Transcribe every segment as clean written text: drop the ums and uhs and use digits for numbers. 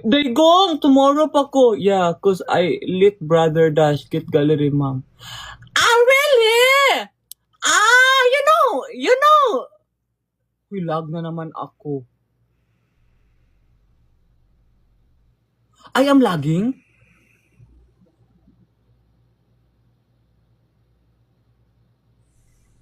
Daigong, tomorrow pa ko. Yeah, cause I lit brother dash kit gallery, ma'am. Ah, really? Ah, you know. Uy, lag na naman ako. I am lagging?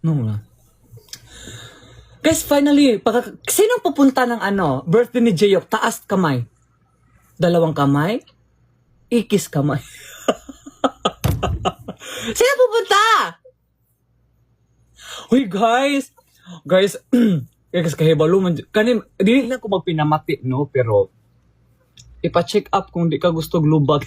No nga. Guys, finally, sino pupunta ng birthday ni Jayok? Taas kamay. Dalawang kamay? Ikis kamay. Sino pupunta? Uy, guys, guys, kahibalo man. Dili na ko magpinamati, no? Pero, ipa-check up kung di ka gusto glubag.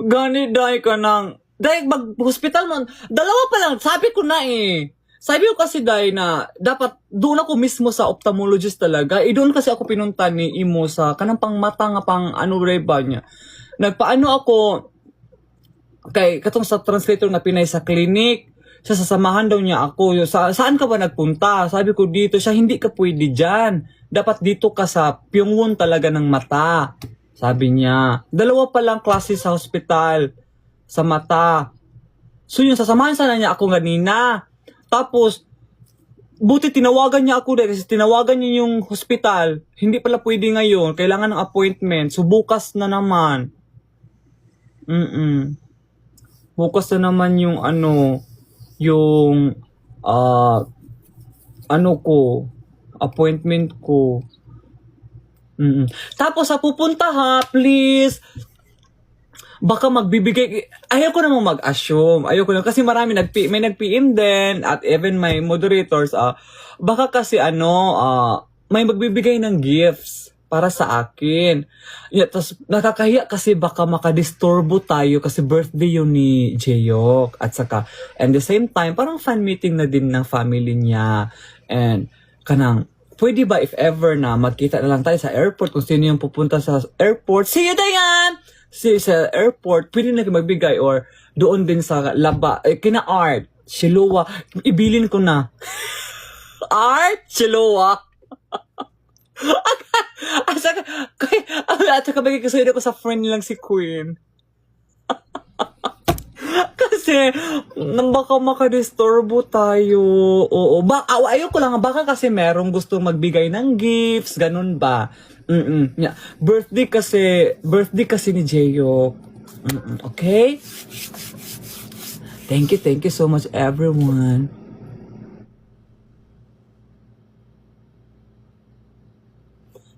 Gani, dahi ka nang, dahi, mag-hospital man. Dalawa pa lang, sabi ko na eh. Sabi ko kasi dahi na, dapat, doon ako mismo sa ophthalmologist talaga. Doon kasi ako pinunta ni Imo sa, kanang pang mata nga pang reba niya. Nagpaano ako, katong sa translator nga pinay sa clinic, siya sasamahan daw niya ako. Saan ka ba nagpunta? Sabi ko dito, siya hindi ka pwede dyan. Dapat dito ka sa Pyongwon talaga ng mata. Sabi niya. Dalawa pa lang klase sa hospital. Sa mata. So yun, sasamahan sana niya ako ganina. Tapos, buti tinawagan niya ako dahil kasi tinawagan niya yung hospital. Hindi pala pwede ngayon. Kailangan ng appointment. So bukas na naman. Bukas na naman yung yung appointment ko. Tapos sa pupunta ha, please. Baka magbibigay, ayaw ko namang mag-assume. Ayaw ko na, kasi marami may nag-PM din, at even my moderators, baka kasi may magbibigay ng gifts para sa akin. Yeah, tas nakakahiya kasi baka makadisturbo tayo kasi birthday yun ni Jayok. At saka, and the same time, parang fan meeting na din ng family niya. And, kanang, pwede ba if ever na magkita na lang tayo sa airport kung sino yung pupunta sa airport? See you, Dayan! Sa airport, pwede na magbigay or doon din sa laba, kina Art, Shilowa, ibilin ko na. Art, Shilowa. At saka bagay kasi ko sa friend nilang si Queen. Kasi, baka makadisturbo tayo. Oo, ayoko lang, baka kasi merong gustong magbigay ng gifts, ganun ba? Yeah. Birthday kasi ni Jayok. Okay? Thank you so much everyone.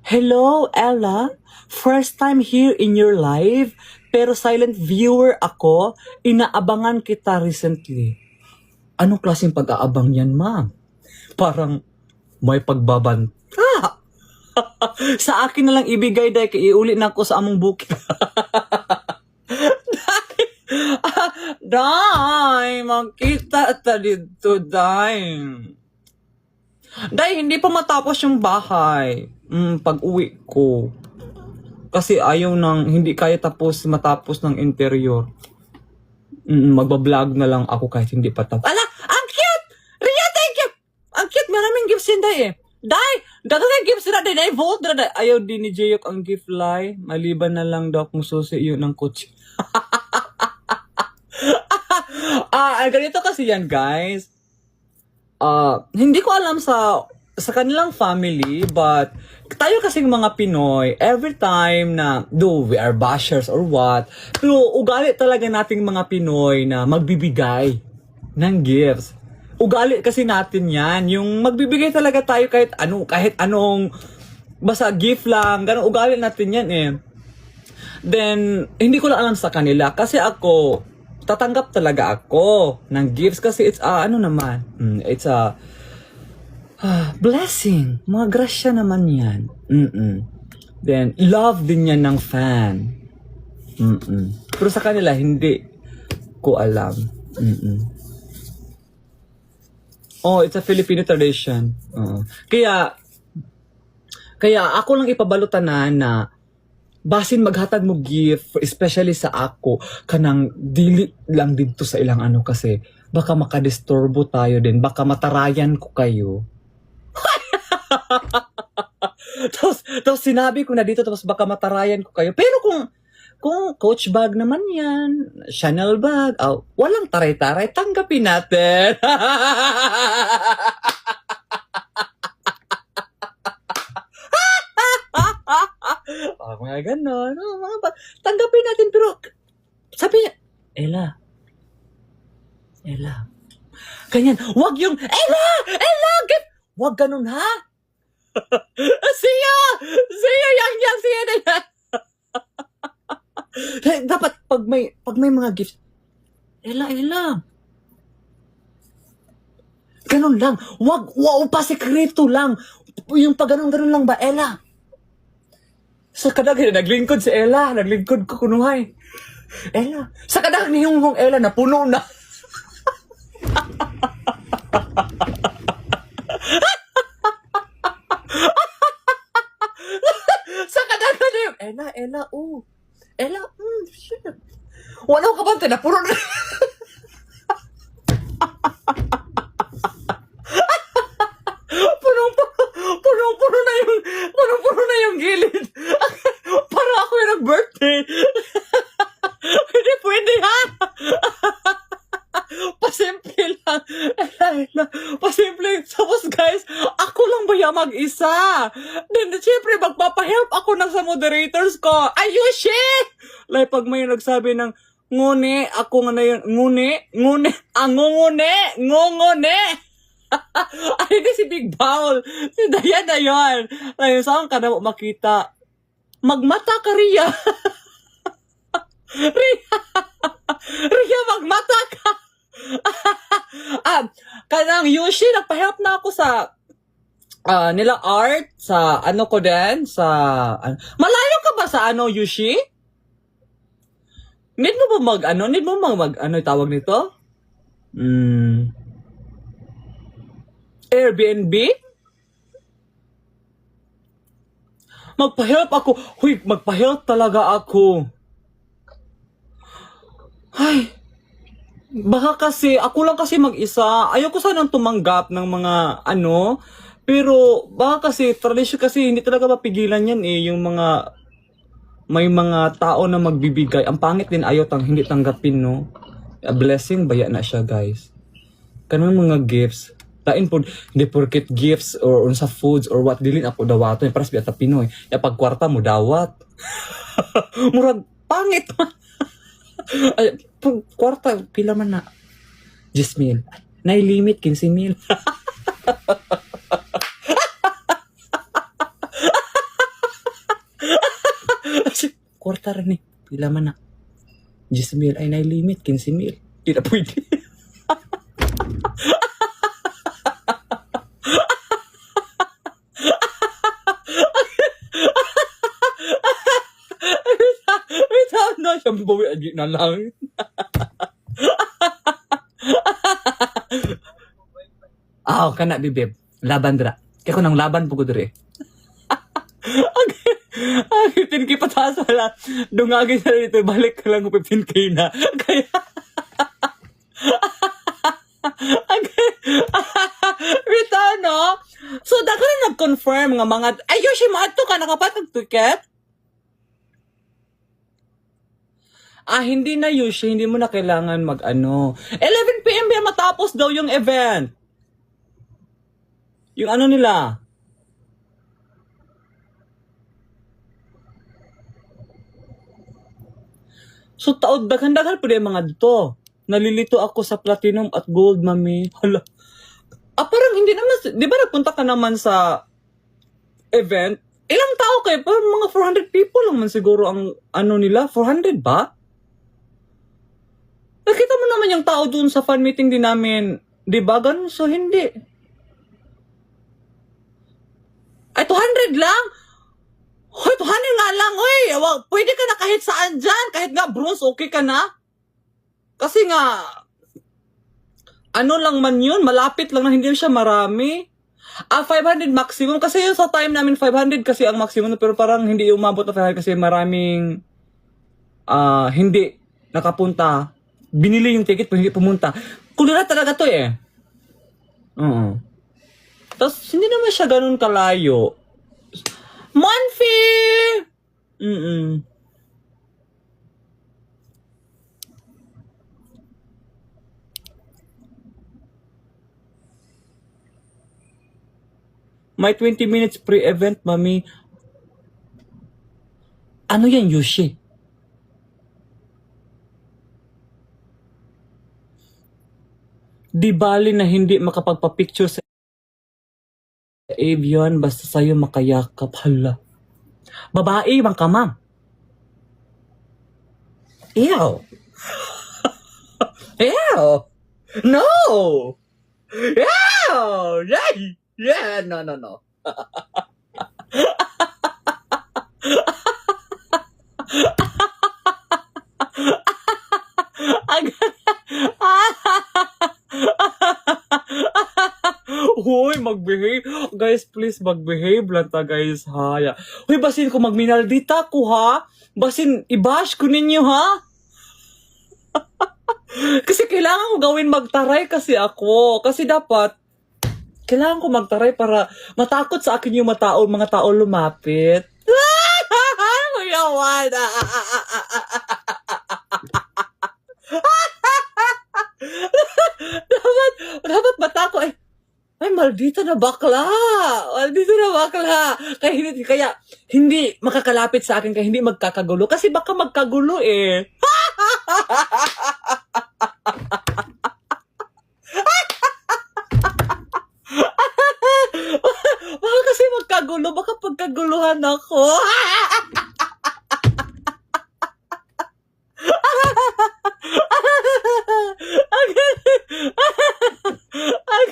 Hello, Ella. First time here in your live, pero silent viewer ako. Inaabangan kita recently. Anong klaseng pag-aabang yan, ma'am? Parang may pagbabanta. Sa akin na lang ibigay dahil iuli na ako sa among bukid. Day, magkita ta dito, day. Day, hindi pa matapos yung bahay. Pag uwi ko. Kasi ayaw hindi kaya matapos ng interior. Magbablog na lang ako kahit hindi pa tapos. Ala, ang cute! Ria, thank you! Ang cute, maraming gifts yun, day eh. Day, dagang gifts na din, vote na day. Ayaw din ni Jayok ang gift lie. Maliban na lang daw kung susi yun ng kotse. Ganito kasi yan, guys. Hindi ko alam sa kanilang family, but tayo kasing mga Pinoy, every time na, we are bashers or what, pero ugali talaga nating mga Pinoy na magbibigay ng gifts. Ugali kasi natin yan, yung magbibigay talaga tayo kahit anong, basta gift lang, ganun ugali natin yan eh. Then, hindi ko lang alam sa kanila, kasi ako, tatanggap talaga ako ng gifts kasi it's it's a blessing. Mga grasya naman yan. Then, love din yan ng fan. Pero sa kanila, hindi ko alam. Oh, it's a Filipino tradition. Kaya ako lang ipabalutan na basin maghatag mo gift, especially sa ako, kanang dili lang dito sa ilang kasi baka makadisturbo tayo din, baka matarayan ko kayo. tapos sinabi ko na dito, tapos baka matarayan ko kayo. Pero kung Coach bag naman yan, Chanel bag, walang taray-taray, tanggapin natin. Mga ganon. Tanggapin natin, pero sabi niya, Ella, ganyan, wag yung, Ella, wag ganun ha. siya, siya na yan. Dapat, pag may mga gifts, Ella, ganun lang, wag, pa sekreto lang, yung pag ganun lang ba, Ella? Sa kadag, naglingkod si Ella, naglingkod ko kunuhay. Ella, sa kadag ni yung Ella na puno na. Sa kadag na yung Ella, shit. Wala ka ba na puno na. Punong-puno na yung gilid. Para ako yung nag-birthday. Hindi pwede ha. Pasimple lang. Pasimple. Tapos guys, ako lang ba yung mag-isa? Then, syempre, magpapahelp ako na sa moderators ko. Ayushi! Like, pag may nagsabi ng, ngune, ako nga na yun, ngune, ngungune. Ay, hindi si Big Baul. Si Dayan na yun. Ay, saan ka na makita? Magmata ka, Ria. Ria, magmata ka. Kanang Yushi, nagpa-help na ako sa nila art, sa ano ko din, sa malayo ka ba sa Yushi? Need mo ba tawag nito? Airbnb? Magpa-help ako. Huy, magpa-help talaga ako. Ay, baka kasi, ako lang kasi mag-isa. Ayoko sanang tumanggap ng mga pero baka kasi, tradisyon kasi, hindi talaga mapigilan yan yung mga, may mga tao na magbibigay. Ang pangit din hindi tanggapin, no? A blessing, baya na siya, guys. Kanang mga gifts. Tain po, hindi porket gifts or sa foods or what, dilin ako dawato. Para sa Pinoy. Ya pagkwarta mo, dawat. Murag, pangit man. Ay, kwarta, pila man na. 10,000. Nai-limit, 15,000. Kwarta rin pila man na. 10,000 ay nai-limit, 15,000. Hindi na pwede. Bawi agi na lang. Kana bibib. Laban dra. Kaya ko nang laban po ko dre. Okay, 15K pataas wala. Dungagin na dito. Balik ka lang 15K na. Kaya... Okay. Rita, no? So, dako na nag-confirm nga mga... Ay, Yoshi, maato ka. Nakapatag-ticket? Hindi na Yushi, hindi mo na kailangan 11 PM ba matapos daw yung event? Yung nila? So, daghan-daghan po yung mga dito. Nalilito ako sa platinum at gold, mami. Hala. Parang hindi naman, di ba nagpunta ka naman sa event? Ilang tao kayo? Parang mga 400 people lang man siguro ang nila. 400 ba? Nakita mo naman yung tao dun sa fan meeting din namin. Di ba? Ganun, so hindi. Ay, 200 lang? Hoy, 200 nga lang, oy. Pwede ka na kahit saan dyan. Kahit nga bronze, okay ka na. Kasi nga, lang man yun. Malapit lang na hindi siya marami. 500 maximum. Kasi yun sa time namin, 500 kasi ang maximum. Pero parang hindi umabot na 500 kasi maraming hindi nakapunta. Binili yung ticket pero hindi pumunta. Kulura talaga to Oo. Tapos, hindi naman siya ganun kalayo. Monfi! Mm-mm. May 20 minutes pre-event, mami. Ano yan, Yushi? Di bali na hindi makapagpa-picture sa avion basta sa'yo makayakap. Hala. Babae, man ka, ma'am. Ew. Ew. No. Ew. Yeah, no. Hoy, mag-behave. Guys, please mag-behave lang ta, guys, ha. Hoy, basin ko magminaldita ko, ha. Basin, i-bash ko ninyo, ha. Kasi kailangan ko gawin magtaray kasi ako. Kasi dapat, kailangan ko magtaray para matakot sa akin yung mga tao lumapit. Kuya Wanda. dapat matako eh. Ay, maldita na bakla. Kaya hindi makakalapit sa akin, kaya hindi magkakagulo. Kasi baka magkagulo eh. Baka kasi magkagulo, baka pagkaguluhan ako.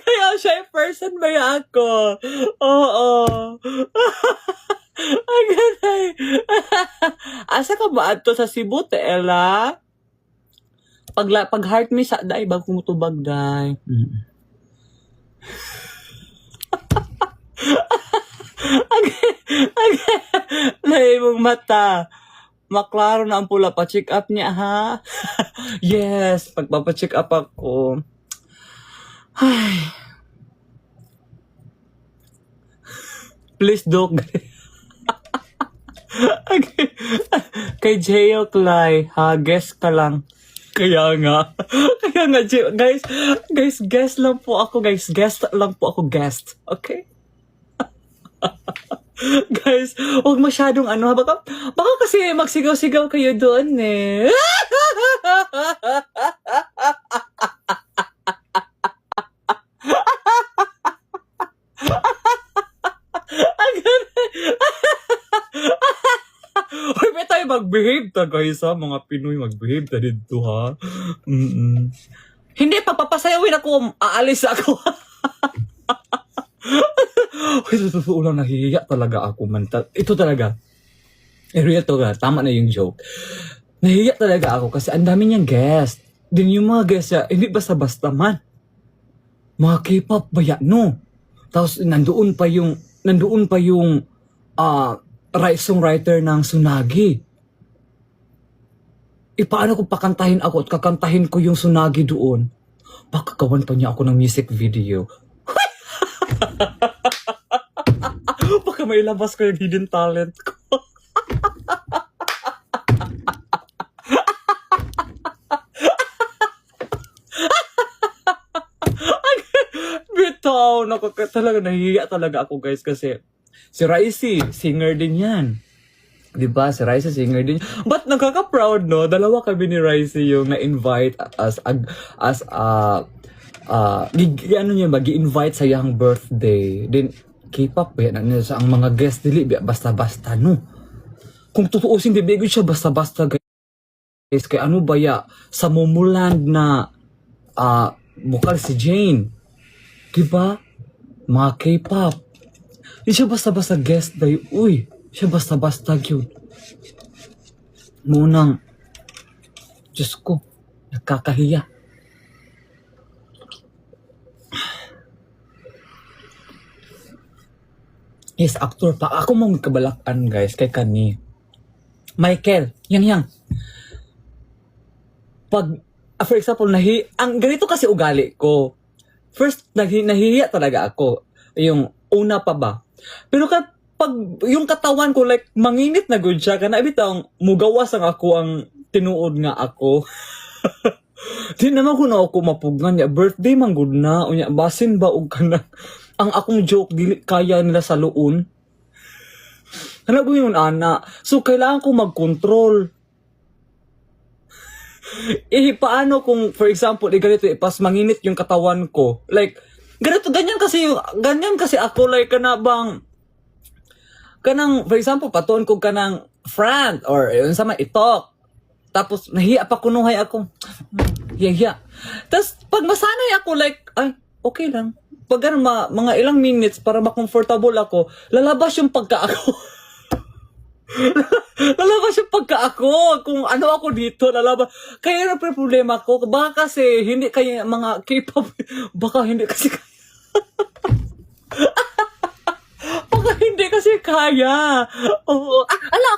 Kaya shy person ba ako? Oo. Agay. Asa ka ba ato sa Cebu, Ella? Pag heart me sa day, bagong tubag day. Agay. Lahi mong mata. Maklaro na ang pula, pa-check up niya, ha? Yes, pagpapacheck up ako. Ay. Please, Doc. Okay. Kay Jeo Clay, ha? Guess ka lang. Kaya nga, guys, guest lang po ako, guys. Guest lang po ako, guest. Okay? Guys, huwag masyadong baka kasi magsigaw-sigaw kayo doon eh. Hoy, may tayo mag-behave ta, guys, ha? Mga Pinoy, mag-behave ta dito, ha? Hindi, pagpapasayawin ako, aalis ako. Uy, totoo lang, nahihiya talaga ako, man. Ito talaga. Real to ga, tama na yung joke. Nahihiya talaga ako kasi ang dami niyang guest. Din yung mga guest niya, hindi basta-basta man. Mga K-pop baya, no? Tapos nandoon pa yung songwriter ng Tsunagi. Paano ko pakantahin ako at kakantahin ko yung Tsunagi doon? Pakagawan pa niya ako ng music video. Baka may labas ko yung hidden talent ko. Bitaw, talaga nahihiya talaga ako, guys, kasi si Raisi, singer din yan. Diba? Si Raisi, singer din. But nakaka-proud, no? Dalawa kami ni Raisi yung na-invite gi-invite sa iyang birthday. Then, K-pop, sa ang mga guest dili, basta-basta, no? Kung tutuusin, di ba siya basta-basta, guys. Kaya ano ba sa Momoland na bukal si Jane. Diba? Mga K-pop. Di siya basta-basta guest day. Uy, siya basta-basta yun. Munang, Diyos ko, nakakahiya. Yes, actor pa. Ako mong kabalakan, guys, kay kani. Michael, yang. Pag, for example, ang ganito kasi ugali ko. First, nahihiya talaga ako. Yung una pa ba. Pero pag yung katawan ko like manginit na gud siya kana bitaw mugawas ang ako ang tinuod nga ako. Di naman ko na ako mapugnan ya birthday man gud na unya basin ba og kana ang akong joke dili kaya nila sa luon. Ano ko yun, ana? So, kailangan ko mag-control. Paano kung, for example, ganito, pas manginit yung katawan ko. Like, ganyan kasi ako, like, kanang, for example, patuon ko kanang front, or yun sama, itok. Tapos, nahiya pa kunuhay ako. Hiya. Tapos, pag masanay ako, like, ay, okay lang. Pag mga ilang minutes, para ma-comfortable ako, lalabas yung pagka ako. Lalabas yung pagka ako. Kung ano ako dito, lalabas. Kaya na problema ko. Baka kasi hindi kaya mga K-pop. Baka hindi kasi kaya. Baka hindi kasi kaya. Oo. Ala,